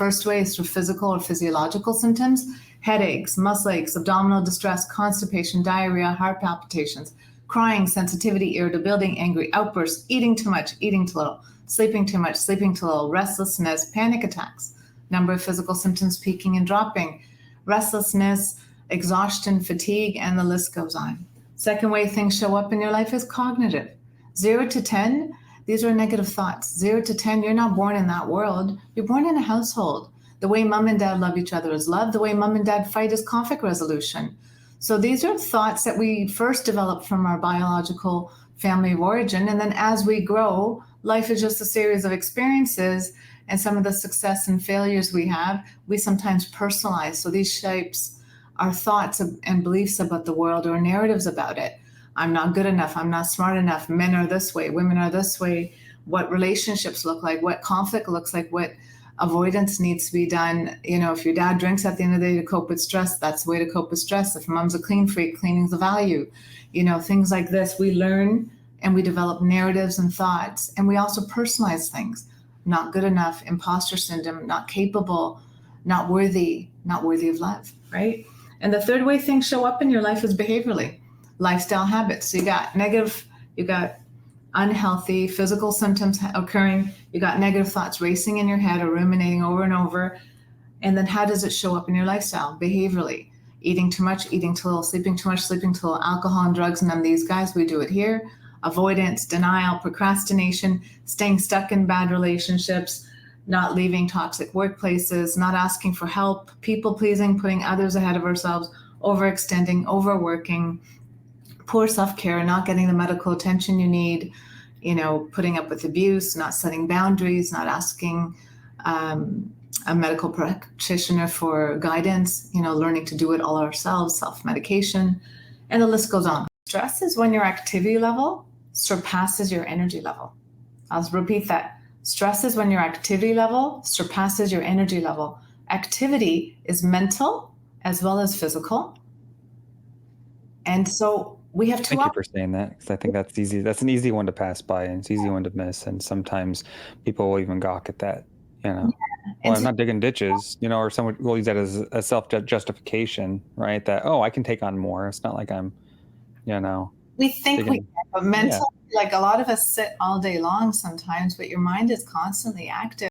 First way is through physical or physiological symptoms: headaches, muscle aches, abdominal distress, constipation, diarrhea, heart palpitations, crying, sensitivity, irritability, angry outbursts, eating too much, eating too little, sleeping too much, sleeping too little, restlessness, panic attacks. Number of physical symptoms peaking and dropping: restlessness, exhaustion, fatigue, and the list goes on. Second way things show up in your life is cognitive. 0 to 10, these are negative thoughts. 0 to 10, you're not born in that world. You're born in a household. The way mom and dad love each other is love. The way mom and dad fight is conflict resolution. So these are thoughts that we first develop from our biological family of origin. And then as we grow, life is just a series of experiences, and some of the success and failures we have, we sometimes personalize. So these shapes our thoughts and beliefs about the world, or narratives about it. I'm not good enough. I'm not smart enough. Men are this way. Women are this way. What relationships look like, what conflict looks like, what avoidance needs to be done. If your dad drinks at the end of the day to cope with stress, that's the way to cope with stress. If mom's a clean freak, cleaning's a value. Things like this. We learn and we develop narratives and thoughts, and we also personalize things. Not good enough, imposter syndrome, not capable, not worthy of love, right? And the third way things show up in your life is behaviorally. Lifestyle habits. So you got negative, you got unhealthy physical symptoms occurring, you got negative thoughts racing in your head or ruminating over and over. And then how does it show up in your lifestyle? Behaviorally. Eating too much, eating too little, sleeping too much, sleeping too little, alcohol and drugs, none of these guys, we do it here. Avoidance, denial, procrastination, staying stuck in bad relationships, not leaving toxic workplaces, not asking for help, people pleasing, putting others ahead of ourselves, overextending, overworking, poor self-care, not getting the medical attention you need, putting up with abuse, not setting boundaries, not asking a medical practitioner for guidance, learning to do it all ourselves, self-medication, and the list goes on. Stress is when your activity level surpasses your energy level. I'll repeat that. Stress is when your activity level surpasses your energy level. Activity is mental as well as physical. And so we have two. Thank you for saying that, because I think that's easy. That's an easy one to pass by, and it's an easy one to miss. And sometimes people will even gawk at that, Well, I'm not digging ditches, or someone will use that as a self-justification, right? That, I can take on more. It's not like I'm, we think we can, but mentally, like a lot of us sit all day long sometimes, but your mind is constantly active.